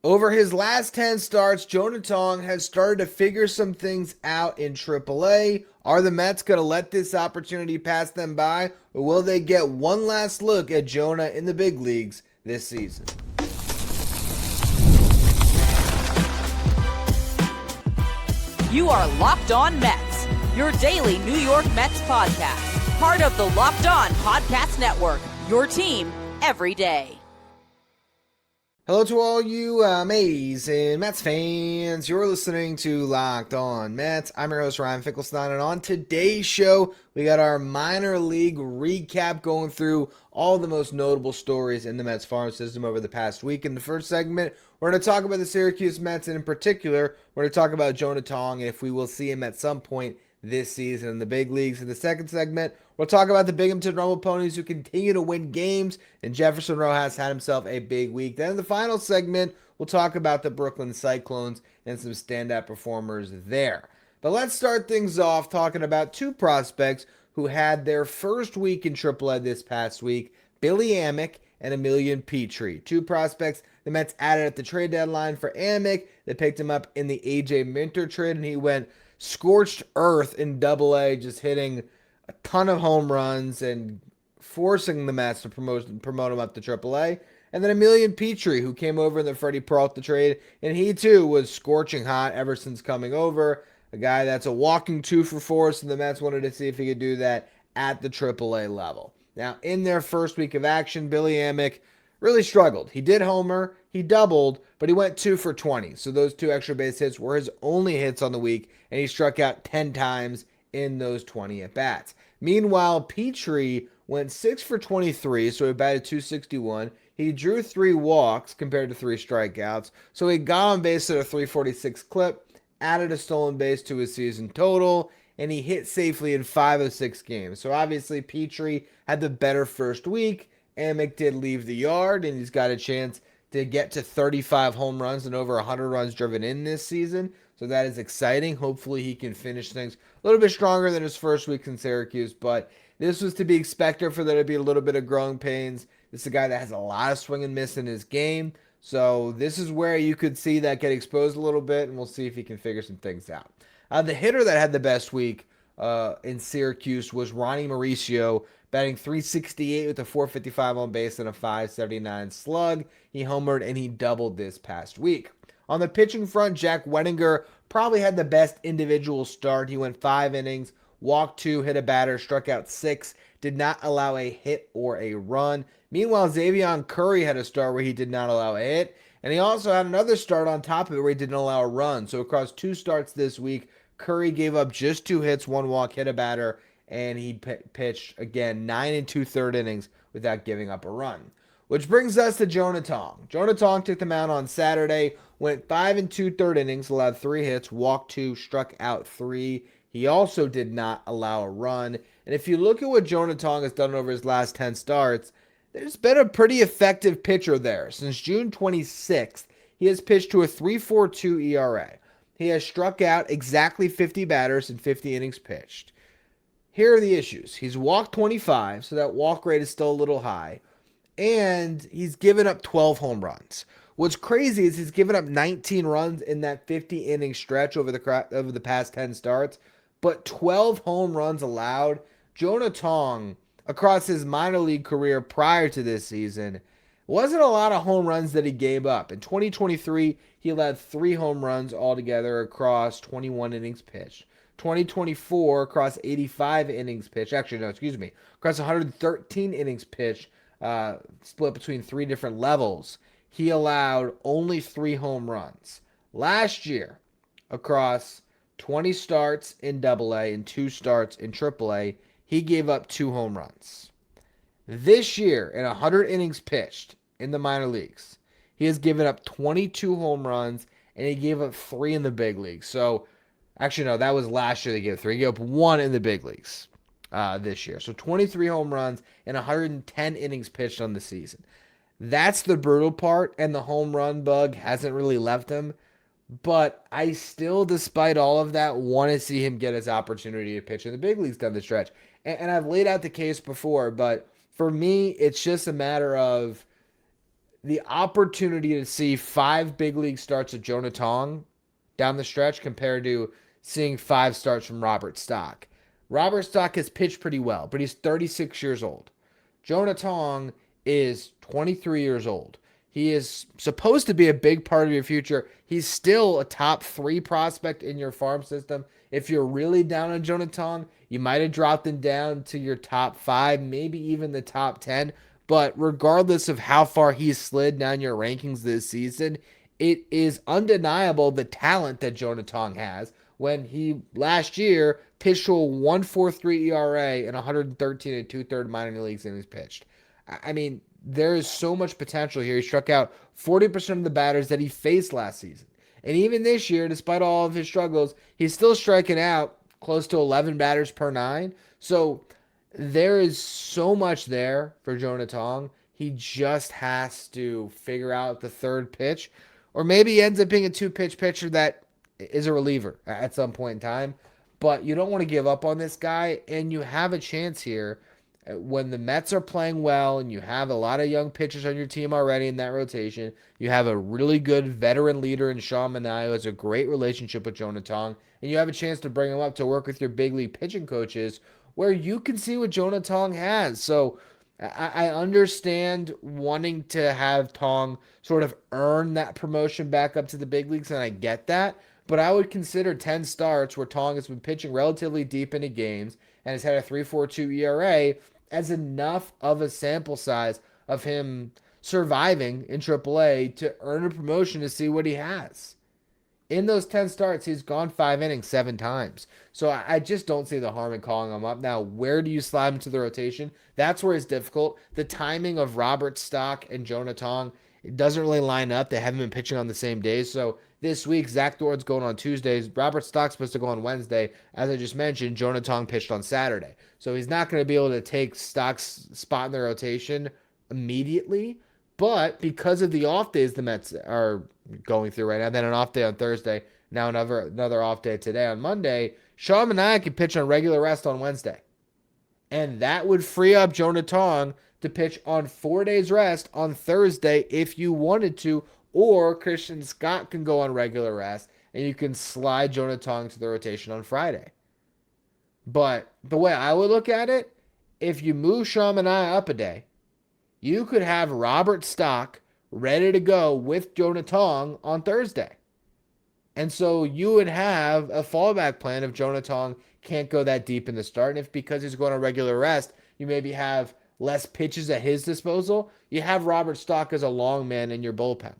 Over his last 10 starts, Jonah Tong has started to figure some things out in AAA. Are the Mets going to let this opportunity pass them by, or will they get one last look at Jonah in the big leagues this season? You are Locked On Mets, your daily New York Mets podcast. Part of the Locked On Podcast Network, your team every day. Hello to all you amazing Mets fans. You're listening to Locked On Mets. I'm your host, Ryan Finkelstein, and on today's show, we got our minor league recap going through all the most notable stories in the Mets farm system over the past week. In the first segment, we're going to talk about the Syracuse Mets, and in particular, we're going to talk about Jonah Tong and if we will see him at some point this season in the big leagues. In the second segment, we'll talk about the Binghamton Rumble Ponies who continue to win games, and Jefferson Rojas had himself a big week. Then in the final segment, we'll talk about the Brooklyn Cyclones and some standout performers there. But let's start things off talking about two prospects who had their first week in AAA this past week, Billy Amick and Emilien Pitre. Two prospects the Mets added at the trade deadline. For Amick, they picked him up in the A.J. Minter trade, and he went scorched earth in Double-A, just hitting a ton of home runs and forcing the Mets to promote him up to Triple-A. And then Emilien Pitre, who came over in the Freddie Peralta trade, and he too was scorching hot ever since coming over. A guy that's a walking 2 for 4, so the Mets wanted to see if he could do that at the Triple-A level. Now, in their first week of action, Billy Amick really struggled. He did homer, he doubled, but he went 2 for 20. So those two extra base hits were his only hits on the week, and he struck out 10 times in those 20 at-bats. Meanwhile, Pitre went 6 for 23, so he batted .261. He drew 3 walks compared to 3 strikeouts, so he got on base at a .346 clip, added a stolen base to his season total, and he hit safely in 5 of 6 games. So obviously, Pitre had the better first week. Amick did leave the yard, and he's got a chance to get to 35 home runs and over 100 runs driven in this season. So that is exciting. Hopefully he can finish things a little bit stronger than his first week in Syracuse. But this was to be expected for there to be a little bit of growing pains. This is a guy that has a lot of swing and miss in his game. So this is where you could see that get exposed a little bit, and we'll see if he can figure some things out. The hitter that had the best week in Syracuse was Ronnie Mauricio, batting .368 with a .455 on base and a .579 slug. He homered and he doubled this past week. On the pitching front, Jack Wenninger probably had the best individual start. He went 5 innings, walked 2, hit a batter, struck out 6, did not allow a hit or a run. Meanwhile, Xavier Curry had a start where he did not allow a hit, and he also had another start on top of it where he didn't allow a run. So across 2 starts this week, Curry gave up just 2 hits, 1 walk, hit a batter, and he pitched, again, 9 2/3 innings without giving up a run. Which brings us to Jonah Tong. Jonah Tong took the mound on Saturday, went 5 2/3 innings, allowed 3 hits, walked 2, struck out 3. He also did not allow a run. And if you look at what Jonah Tong has done over his last 10 starts, there's been a pretty effective pitcher there. Since June 26th, he has pitched to a 3.42 ERA. He has struck out exactly 50 batters in 50 innings pitched. Here are the issues. He's walked 25, so that walk rate is still a little high. And he's given up 12 home runs. What's crazy is he's given up 19 runs in that 50-inning stretch over the past 10 starts, but 12 home runs allowed. Jonah Tong, across his minor league career prior to this season, wasn't a lot of home runs that he gave up. In 2023, he allowed 3 home runs altogether across 21 innings pitched. 2024, across 85 innings pitched, across 113 innings pitched, split between 3 different levels, he allowed only 3 home runs. Last year, across 20 starts in Double-A and 2 starts in Triple-A, he gave up 2 home runs. This year, in 100 innings pitched in the minor leagues, he has given up 22 home runs, and he gave up 3 in the big leagues. So, actually, no, that was last year they gave 3. He gave up 1 in the big leagues this year. So 23 home runs and 110 innings pitched on the season. That's the brutal part, and the home run bug hasn't really left him. But I still, despite all of that, want to see him get his opportunity to pitch in the big leagues down the stretch. And I've laid out the case before, but for me, it's just a matter of the opportunity to see 5 big league starts of Jonah Tong down the stretch compared to seeing 5 starts from Robert Stock. Robert Stock has pitched pretty well, but he's 36 years old. Jonah Tong is 23 years old. He is supposed to be a big part of your future. He's still a top 3 prospect in your farm system. If you're really down on Jonah Tong, you might have dropped him down to your top 5, maybe even the top 10. But regardless of how far he's slid down your rankings this season, it is undeniable the talent that Jonah Tong has when he last year pitched to a 1.43 ERA in 113 and 2/3 minor leagues innings pitched. I mean, there is so much potential here. He struck out 40% of the batters that he faced last season. And even this year, despite all of his struggles, he's still striking out close to 11 batters per 9. So there is so much there for Jonah Tong. He just has to figure out the third pitch. Or maybe he ends up being a 2-pitch pitcher that is a reliever at some point in time. But you don't want to give up on this guy. And you have a chance here when the Mets are playing well and you have a lot of young pitchers on your team already in that rotation. You have a really good veteran leader in Sean Manaea who has a great relationship with Jonah Tong. And you have a chance to bring him up to work with your big league pitching coaches where you can see what Jonah Tong has. So I understand wanting to have Tong sort of earn that promotion back up to the big leagues, and I get that. But I would consider 10 starts where Tong has been pitching relatively deep into games and has had a 3.42 ERA as enough of a sample size of him surviving in AAA to earn a promotion to see what he has. In those 10 starts, he's gone 5 innings 7 times. So I just don't see the harm in calling him up. Now, where do you slide him to the rotation? That's where it's difficult. The timing of Robert Stock and Jonah Tong, it doesn't really line up. They haven't been pitching on the same days. So this week, Zach Thorne's going on Tuesdays. Robert Stock's supposed to go on Wednesday. As I just mentioned, Jonah Tong pitched on Saturday. So he's not going to be able to take Stock's spot in the rotation immediately. But because of the off days the Mets are going through right now, then an off day on Thursday, now another off day today on Monday, Sean Manaea can pitch on regular rest on Wednesday. And that would free up Jonah Tong to pitch on 4 days rest on Thursday if you wanted to, or Christian Scott can go on regular rest and you can slide Jonah Tong to the rotation on Friday. But the way I would look at it, if you move Sean Manaea up a day, you could have Robert Stock ready to go with Jonah Tong on Thursday. And so you would have a fallback plan if Jonah Tong can't go that deep in the start. And if because he's going on regular rest, you maybe have less pitches at his disposal, you have Robert Stock as a long man in your bullpen.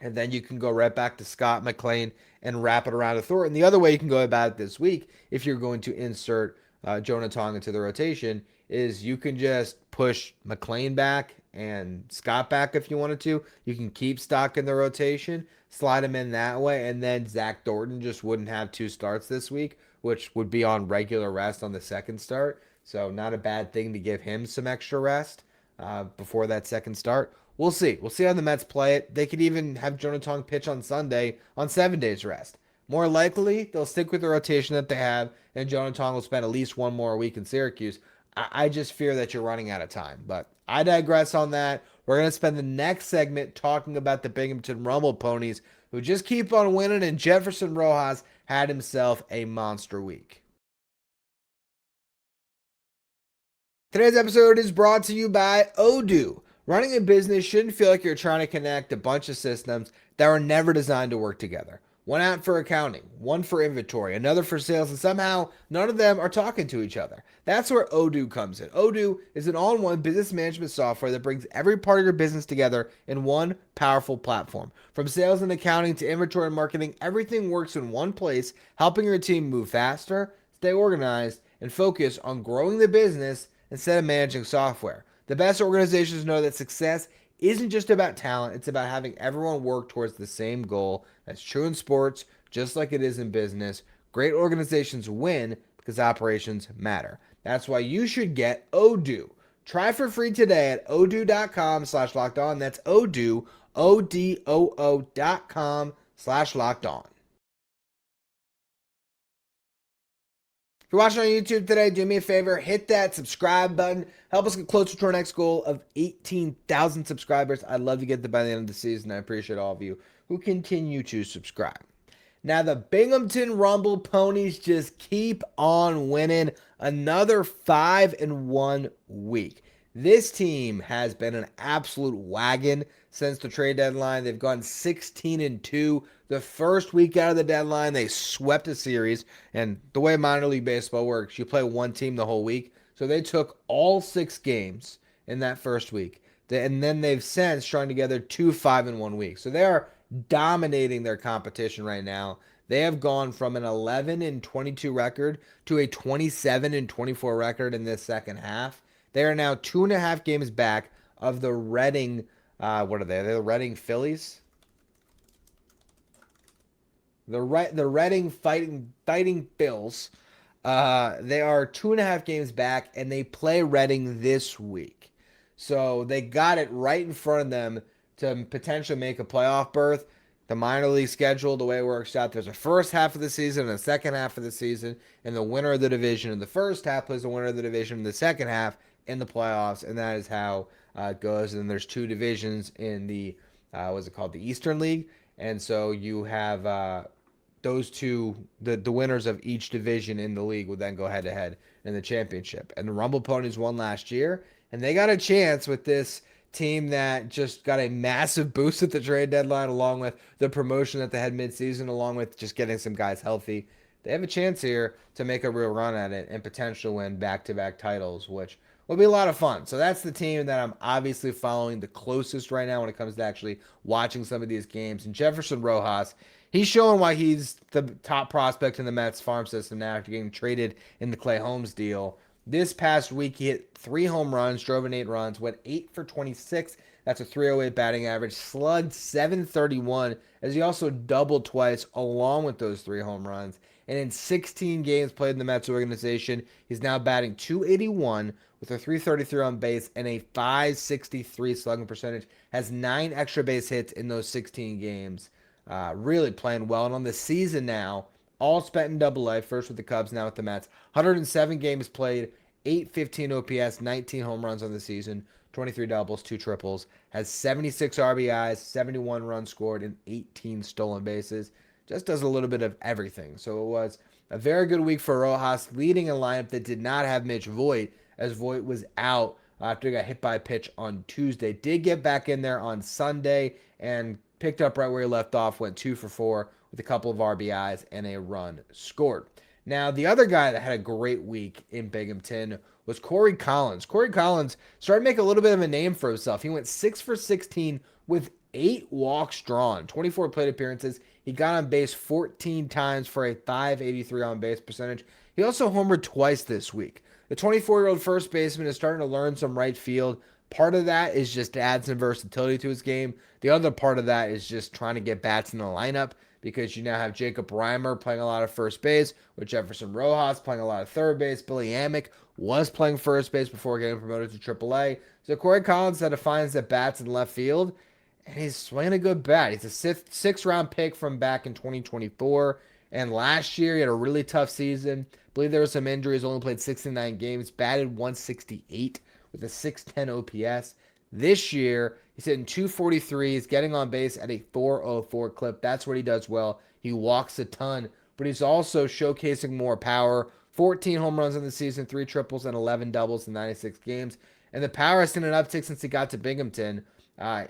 And then you can go right back to Scott McLean and wrap it around to Thornton. The other way you can go about it this week, if you're going to insert Jonah Tong into the rotation, is you can just push McLean back and Scott back if you wanted to. You can keep Stock in the rotation, slide him in that way, and then Zach Thornton just wouldn't have 2 starts this week, which would be on regular rest on the second start. So not a bad thing to give him some extra rest before that second start. We'll see. We'll see how the Mets play it. They could even have Jonah Tong pitch on Sunday on 7 days rest. More likely, they'll stick with the rotation that they have, and Jonah Tong will spend at least 1 more week in Syracuse. I just fear that you're running out of time. But I digress on that. We're going to spend the next segment talking about the Binghamton Rumble Ponies, who just keep on winning, and Jefferson Rojas had himself a monster week. Today's episode is brought to you by Odoo. Running a business shouldn't feel like you're trying to connect a bunch of systems that were never designed to work together. One app for accounting, one for inventory, another for sales, and somehow none of them are talking to each other. That's where Odoo comes in. Odoo is an all-in-one business management software that brings every part of your business together in one powerful platform. From sales and accounting to inventory and marketing, everything works in one place, helping your team move faster, stay organized, and focus on growing the business instead of managing software. The best organizations know that success isn't just about talent, it's about having everyone work towards the same goal. That's true in sports, just like it is in business. Great organizations win because operations matter. That's why you should get Odoo. Try for free today at odoo.com/lockedon. That's Odoo, ODOO.com/lockedon. you're watching on YouTube today, do me a favor, hit that subscribe button. Help us get closer to our next goal of 18,000 subscribers. I'd love to get there by the end of the season. I appreciate all of you who continue to subscribe. Now, the Binghamton Rumble Ponies just keep on winning. Another 5-1 week. This team has been an absolute wagon since the trade deadline. They've gone 16-2. The first week out of the deadline, they swept a series. And the way minor league baseball works, you play one team the whole week. So they took all 6 games in that first week. And then they've since strung together 2 5-1 weeks. So they are dominating their competition right now. They have gone from an 11-22 record to a 27-24 record in this second half. They are now 2.5 games back of the Reading, what are they? They're the Reading Phillies? The Reading fighting Bills. They are 2.5 games back, and they play Reading this week. So they got it right in front of them to potentially make a playoff berth. The minor league schedule, the way it works out, there's a first half of the season and a second half of the season, and the winner of the division in the first half plays the winner of the division in the second half in the playoffs, and that is how it goes. And then there's 2 divisions in the, what's it called, the Eastern League, and so you have those 2, the winners of each division in the league would then go head-to-head in the championship. And the Rumble Ponies won last year, and they got a chance with this team that just got a massive boost at the trade deadline, along with the promotion that they had midseason, along with just getting some guys healthy. They have a chance here to make a real run at it and potentially win back-to-back titles, which will be a lot of fun. So that's the team that I'm obviously following the closest right now when it comes to actually watching some of these games. And Jefferson Rojas, he's showing why he's the top prospect in the Mets farm system now after getting traded in the Clay Holmes deal. This past week, he hit 3 home runs, drove in 8 runs, went 8 for 26. That's a 308 batting average, slugged 731, as he also doubled twice along with those 3 home runs. And in 16 games played in the Mets organization, he's now batting .281 with a 333 on base and a .563 slugging percentage. Has 9 extra base hits in those 16 games. Really playing well. And on the season now, all spent in Double-A, first with the Cubs, now with the Mets. 107 games played, 815 OPS, 19 home runs on the season, 23 doubles, 2 triples. Has 76 RBIs, 71 runs scored, and 18 stolen bases. Just does a little bit of everything. So it was a very good week for Rojas, leading a lineup that did not have Mitch Voit, as Voit was out after he got hit by a pitch on Tuesday. Did get back in there on Sunday and picked up right where he left off, went 2 for 4 with a couple of RBIs and a run scored. Now, the other guy that had a great week in Binghamton was Corey Collins. Corey Collins started to make a little bit of a name for himself. He went 6 for 16 with 8 walks drawn, 24 plate appearances. He got on base 14 times for a .583 on base percentage. He also homered twice this week. The 24-year-old first baseman is starting to learn some right field. Part of that is just to add some versatility to his game. The other part of that is just trying to get bats in the lineup, because you now have Jacob Reimer playing a lot of first base, with Jefferson Rojas playing a lot of third base. Billy Amick was playing first base before getting promoted to AAA. So Corey Collins had to find the bats in left field, and he's swinging a good bat. He's a 6th-round pick from back in 2024, and last year he had a really tough season. I believe there were some injuries, only played 69 games, batted 168 with a 610 OPS. This year, he's hitting .243. He's getting on base at a .404 clip. That's what he does well. He walks a ton, but he's also showcasing more power. 14 home runs in the season, 3 triples, and 11 doubles in 96 games. And the power has seen an uptick since he got to Binghamton.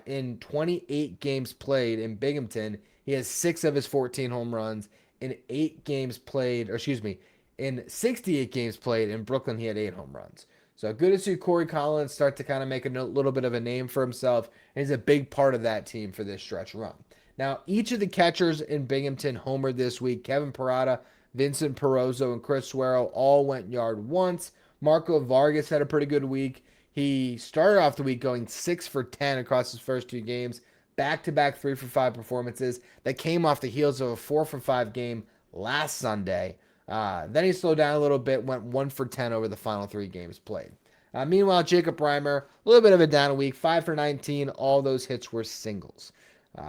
In 28 games played in Binghamton, he has 6 of his 14 home runs. In 8 games played, or excuse me, in 68 games played in Brooklyn, he had 8 home runs. So good to see Corey Collins start to kind of make a little bit of a name for himself, and he's a big part of that team for this stretch run. Now, each of the catchers in Binghamton homered this week. Kevin Parada, Vincent Perozzo, and Chris Suero all went yard once. Marco Vargas had a pretty good week. He started off the week going 6 for 10 across his first 2 games, back-to-back 3 for 5 performances that came off the heels of a 4 for 5 game last Sunday. Then he slowed down a little bit, went 1 for 10 over the final 3 games played. Meanwhile, Jacob Reimer, a little bit of a down week, 5 for 19. All those hits were singles.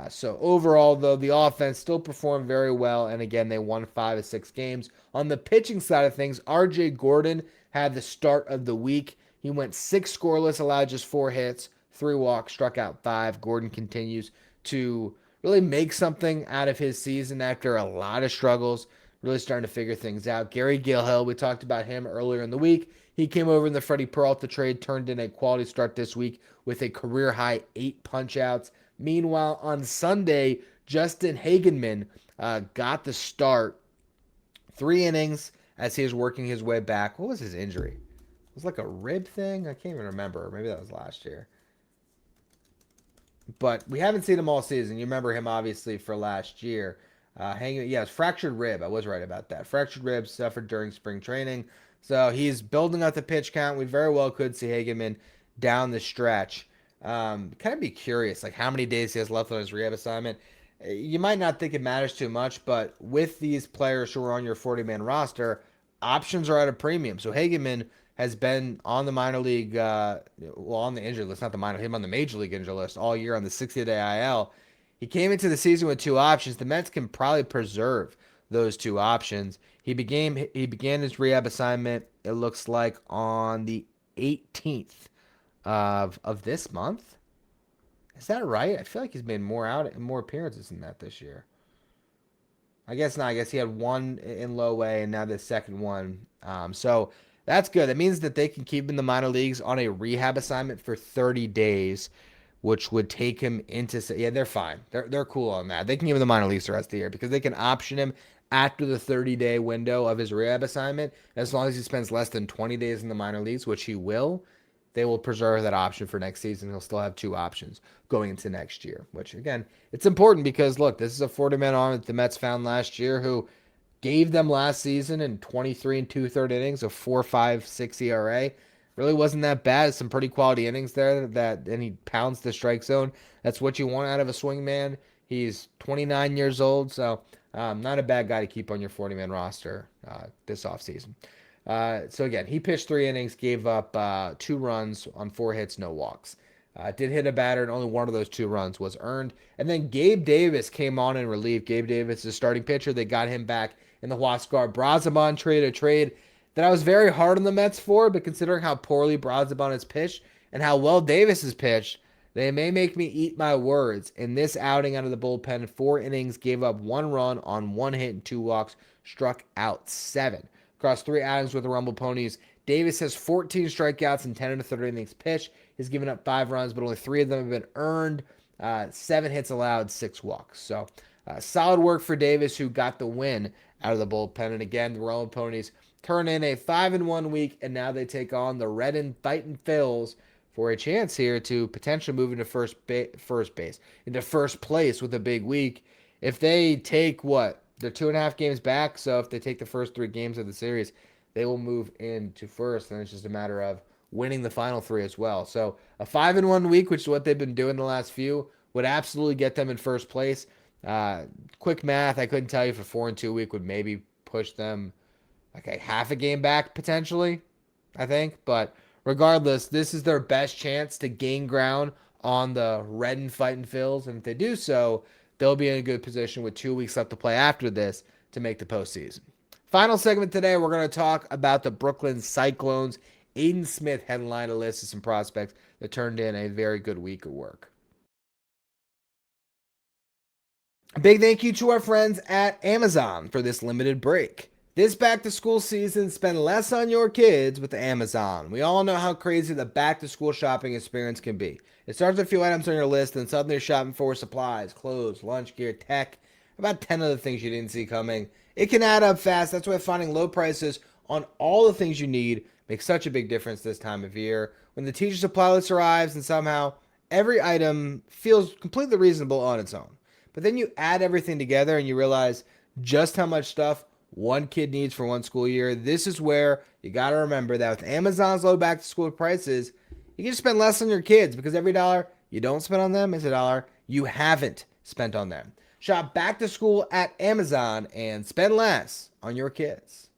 So overall, though, the offense still performed very well, and again, they won 5 of 6 games. On the pitching side of things, R.J. Gordon had the start of the week. He went 6 scoreless, allowed just 4 hits, 3 walks, struck out 5. Gordon continues to really make something out of his season after a lot of struggles, really starting to figure things out. Gary Gilhill, we talked about him earlier in the week. He came over in the Freddie Peralta trade, turned in a quality start this week with a career-high 8 punch-outs. Meanwhile, on Sunday, Justin Hagenman got the start. 3 innings as he was working his way back. What was his injury? It was like a rib thing? I can't even remember. Maybe that was last year. But we haven't seen him all season. You remember him, obviously, for last year. It was fractured rib. I was right about that. Fractured rib suffered during spring training. So he's building up the pitch count. We very well could see Hagenman down the stretch. Kind of be curious, like how many days he has left on his rehab assignment. You might not think it matters too much, but with these players who are on your 40-man roster, options are at a premium. So Hagenman has been on the minor league, on the injury list, not the minor, him on the major league injury list all year on the 60-day IL. He came into the season with 2 options. The Mets can probably preserve those 2 options. He began his rehab assignment, it looks like, on the 18th of this month. Is that right? I feel like he's made more appearances than that this year. I guess not. I guess he had 1 in low A and now the second one. So that's good. That means that they can keep him in the minor leagues on a rehab assignment for 30 days, which would take him into, yeah, they're fine. They're cool on that. They can give him the minor leagues the rest of the year because they can option him after the 30-day window of his rehab assignment. As long as he spends less than 20 days in the minor leagues, which he will, they will preserve that option for next season. He'll still have 2 options going into next year, which, again, it's important because, look, this is a 40-man arm that the Mets found last year who gave them last season in 23 and 2/3 innings of 4.56 ERA. Really wasn't that bad. Some pretty quality innings there, and he pounds the strike zone. That's what you want out of a swingman. He's 29 years old, so not a bad guy to keep on your 40-man roster this offseason. So again, he pitched 3 innings, gave up 2 runs on 4 hits, no walks. Did hit a batter, and only one of those 2 runs was earned. And then Gabe Davis came on in relief. Gabe Davis is a starting pitcher. They got him back in the Huascar Brazoban trade, a trade that I was very hard on the Mets for, but considering how poorly Brazoban has pitched and how well Davis has pitched, they may make me eat my words. In this outing out of the bullpen, 4 innings, gave up 1 run on 1 hit and 2 walks, struck out 7. Across 3 outings with the Rumble Ponies, Davis has 14 strikeouts and 10 1/3 innings pitched. He's given up 5 runs, but only 3 of them have been earned. 7 hits allowed, 6 walks. So solid work for Davis, who got the win out of the bullpen. And again, the Rumble Ponies turn in a 5-1 week, and now they take on the Red and Fightin' Phils for a chance here to potentially move into first place with a big week. If they take they're 2.5 games back, so if they take the first 3 games of the series, they will move into first, and it's just a matter of winning the final 3 as well. So a 5-1 week, which is what they've been doing the last few, would absolutely get them in first place. Quick math, I couldn't tell you if a 4-2 week would maybe push them like a half a game back potentially, I think. But regardless, this is their best chance to gain ground on the Red and Fightin' Phils, and if they do so, they'll be in a good position with 2 weeks left to play after this to make the postseason. Final segment today, we're going to talk about the Brooklyn Cyclones. Aidan Smith headlined a list of some prospects that turned in a very good week of work. A big thank you to our friends at Amazon for this limited break. This back-to-school season, spend less on your kids with Amazon. We all know how crazy the back-to-school shopping experience can be. It starts with a few items on your list, and suddenly you're shopping for supplies, clothes, lunch gear, tech, about 10 other things you didn't see coming. It can add up fast. That's why finding low prices on all the things you need makes such a big difference this time of year. When the teacher supply list arrives and somehow every item feels completely reasonable on its own. But then you add everything together and you realize just how much stuff one kid needs for one school year. This is where you got to remember that with Amazon's low back to school prices, you can spend less on your kids because every dollar you don't spend on them is a dollar you haven't spent on them. Shop back to school at Amazon and spend less on your kids.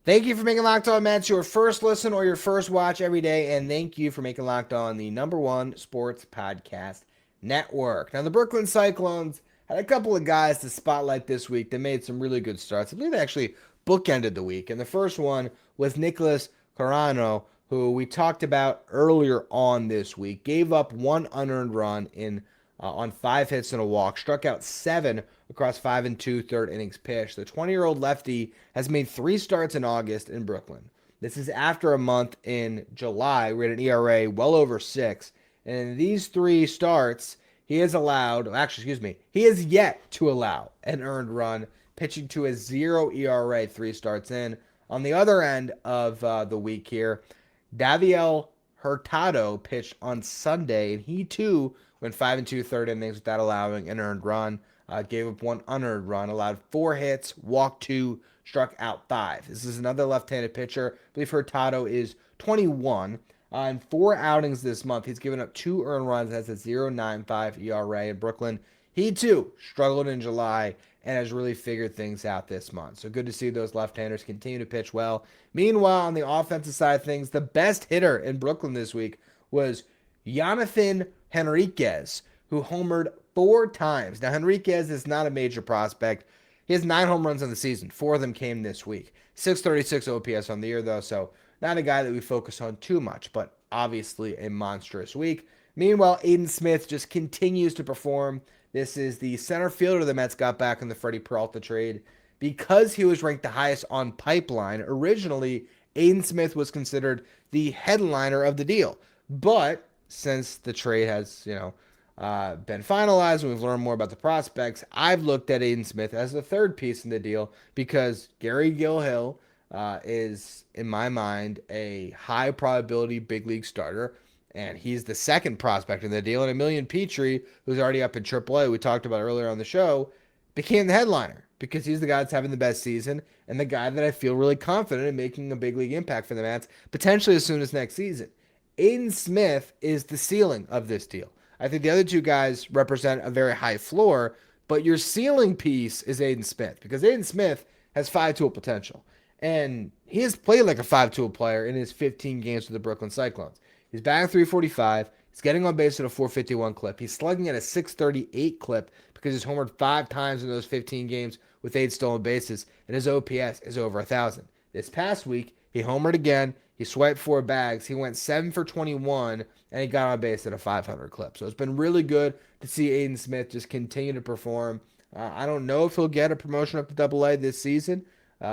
Thank you for making Locked On Mets your first listen or your first watch every day, and thank you for making Locked On the #1 sports podcast network. Now, the Brooklyn Cyclones had a couple of guys to spotlight this week that made some really good starts. I believe they actually bookended the week, and the first one was Nicholas Carano, who we talked about earlier on this week. Gave up one unearned run on 5 hits and a walk, struck out 7 across 5 and 2/3 innings pitched. The 20-year-old lefty has made 3 starts in August in Brooklyn. This is after a month in July. We had an ERA well over 6. And in these 3 starts, he has yet to allow an earned run, pitching to a 0 ERA 3 starts in. On the other end of the week here, Daviel Hurtado pitched on Sunday, and he too went 5 and 2/3 innings without allowing an earned run. Gave up 1 unearned run, allowed 4 hits, walked 2, struck out 5. This is another left-handed pitcher. I believe Hurtado is 21. In 4 outings this month, he's given up 2 earned runs, has a 0.95 ERA in Brooklyn. He too struggled in July and has really figured things out this month. So good to see those left-handers continue to pitch well. Meanwhile, on the offensive side of things, the best hitter in Brooklyn this week was Jonathan Henriquez, who homered 4 times. Now, Henriquez is not a major prospect. He has 9 home runs on the season. 4 of them came this week. 636 OPS on the year, though, so not a guy that we focus on too much, but obviously a monstrous week. Meanwhile, Aidan Smith just continues to perform. This is the center fielder the Mets got back in the Freddie Peralta trade. Because he was ranked the highest on Pipeline, originally, Aidan Smith was considered the headliner of the deal. But since the trade has, been finalized and we've learned more about the prospects, I've looked at Aidan Smith as the third piece in the deal because Gary Gilhill is, in my mind, a high probability big league starter, and he's the second prospect in the deal. And Emilien Pitre, who's already up in AAA, we talked about earlier on the show, became the headliner because he's the guy that's having the best season and the guy that I feel really confident in making a big league impact for the Mets, potentially as soon as next season. Aidan Smith is the ceiling of this deal. I think the other 2 guys represent a very high floor, but your ceiling piece is Aidan Smith because Aidan Smith has 5-tool potential. And he has played like a 5-tool player in his 15 games with the Brooklyn Cyclones. He's batting 345. He's getting on base at a 451 clip. He's slugging at a 638 clip because he's homered 5 times in those 15 games with 8 stolen bases, and his OPS is over 1,000. This past week, he homered again. He swiped 4 bags. He went 7 for 21, and he got on base at a 500 clip. So it's been really good to see Aidan Smith just continue to perform. I don't know if he'll get a promotion up to Double-A this season.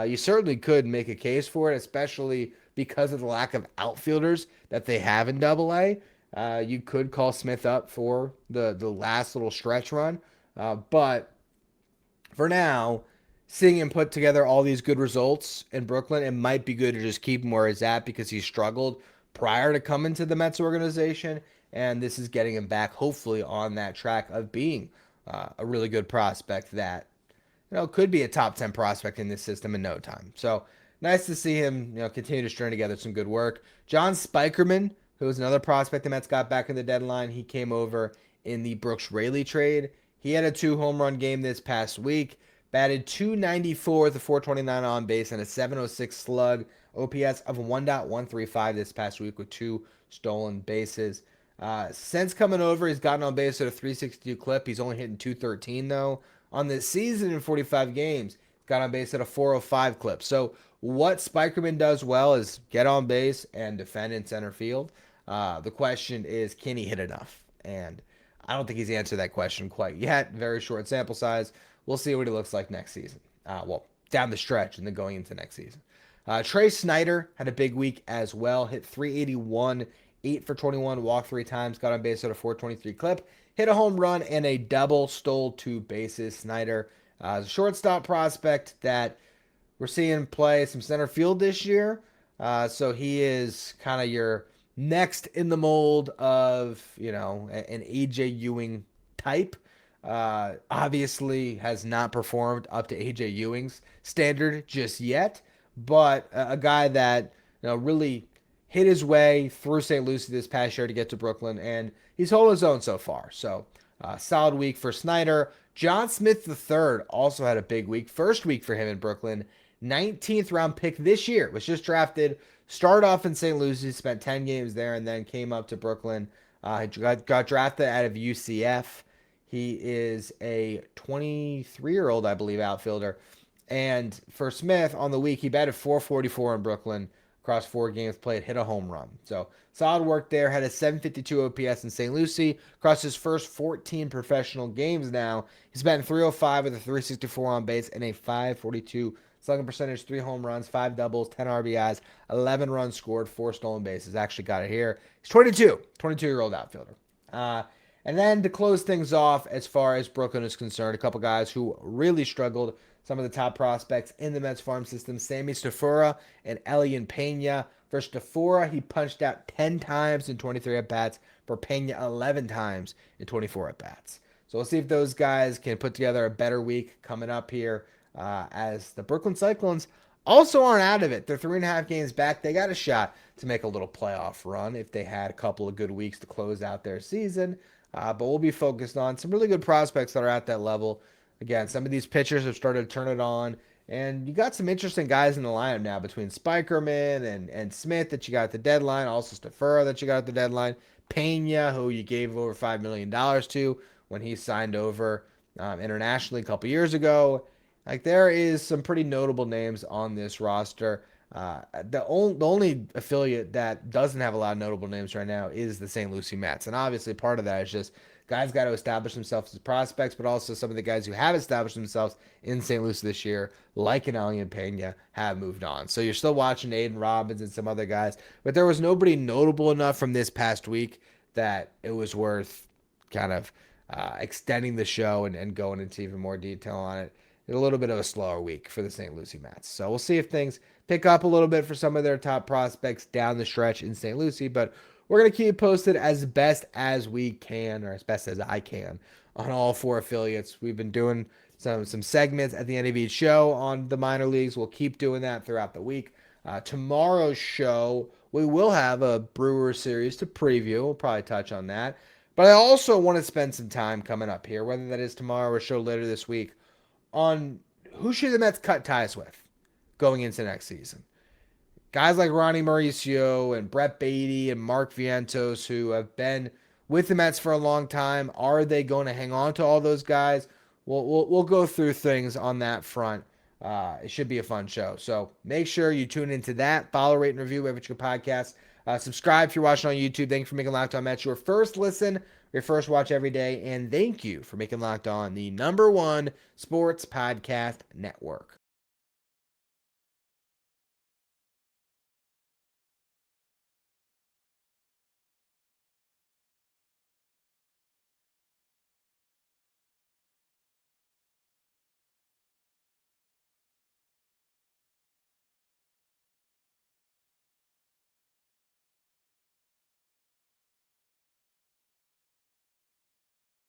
You certainly could make a case for it, especially because of the lack of outfielders that they have in Double-A. You could call Smith up for the last little stretch run. But for now, seeing him put together all these good results in Brooklyn, it might be good to just keep him where he's at because he struggled prior to coming to the Mets organization, and this is getting him back, hopefully, on that track of being a really good prospect that could be a top 10 prospect in this system in no time. So nice to see him continue to string together some good work. John Spikerman, who was another prospect the Mets got back in the deadline, he came over in the Brooks Raley trade. He had a 2 home run game this past week. Batted .294 with a 429 on base and a 706 slug. OPS of 1.135 this past week with 2 stolen bases. Since coming over, he's gotten on base at a 362 clip. He's only hitting .213 though. On this season in 45 games, got on base at a 405 clip. So what Spikerman does well is get on base and defend in center field. The question is, can he hit enough? And I don't think he's answered that question quite yet. Very short sample size. We'll see what he looks like next season. Down the stretch and then going into next season. Trey Snyder had a big week as well. Hit .381, 8 for 21, walked 3 times, got on base at a 423 clip. Hit a home run and a double, stole 2 bases. Snyder is a shortstop prospect that we're seeing play some center field this year. So he is kind of your next in the mold of, an A.J. Ewing type. Obviously has not performed up to A.J. Ewing's standard just yet, but a guy that really hit his way through St. Lucie this past year to get to Brooklyn, and he's holding his own so far. So solid week for Snyder. John Smith III also had a big week. First week for him in Brooklyn. 19th round pick this year. Was just drafted, started off in St. Lucie, spent 10 games there, and then came up to Brooklyn. He got drafted out of UCF. He is a 23-year-old, I believe, outfielder. And for Smith, on the week, he batted 444 in Brooklyn across 4 games played, hit a home run. So solid work there. Had a 752 OPS in St. Lucie. Across his first 14 professional games now, he's batting 305 with a 364 on base and a 542 slugging percentage, 3 home runs, 5 doubles, 10 RBIs, 11 runs scored, 4 stolen bases. Actually got it here. He's 22-year-old outfielder. And then to close things off, as far as Brooklyn is concerned, a couple guys who really struggled. Some of the top prospects in the Mets farm system, Sammy Stafura and Emilien Pitre. For Stafura, he punched out 10 times in 23 at-bats. For Pitre, 11 times in 24 at-bats. So we'll see if those guys can put together a better week coming up here, as the Brooklyn Cyclones also aren't out of it. They're 3.5 games back. They got a shot to make a little playoff run if they had a couple of good weeks to close out their season. But we'll be focused on some really good prospects that are at that level. Again, some of these pitchers have started to turn it on, and you got some interesting guys in the lineup now between Spikerman and Smith that you got at the deadline, also Stafura that you got at the deadline, Pena, who you gave over $5 million to when he signed over internationally a couple years ago. Like, there is some pretty notable names on this roster. The only affiliate that doesn't have a lot of notable names right now is the St. Lucie Mets, and obviously part of that is just guys got to establish themselves as prospects, but also some of the guys who have established themselves in St. Lucie this year, like an Emilien Pitre, have moved on. So you're still watching Aidan Robbins and some other guys, but there was nobody notable enough from this past week that it was worth kind of extending the show and going into even more detail on it. A little bit of a slower week for the St. Lucie Mets. So we'll see if things pick up a little bit for some of their top prospects down the stretch in St. Lucie, but we're going to keep posted as best as we can, or as best as I can, on all 4 affiliates. We've been doing some segments at the end of each show on the minor leagues. We'll keep doing that throughout the week. Tomorrow's show, we will have a Brewers series to preview. We'll probably touch on that. But I also want to spend some time coming up here, whether that is tomorrow or a show later this week, on who should the Mets cut ties with going into next season. Guys like Ronnie Mauricio and Brett Beatty and Mark Vientos, who have been with the Mets for a long time. Are they going to hang on to all those guys? We'll go through things on that front. It should be a fun show. So make sure you tune into that. Follow, rate, and review wherever you podcast. Subscribe if you're watching on YouTube. Thank you for making Locked On Mets your first listen, your first watch every day. And thank you for making Locked On the #1 sports podcast network.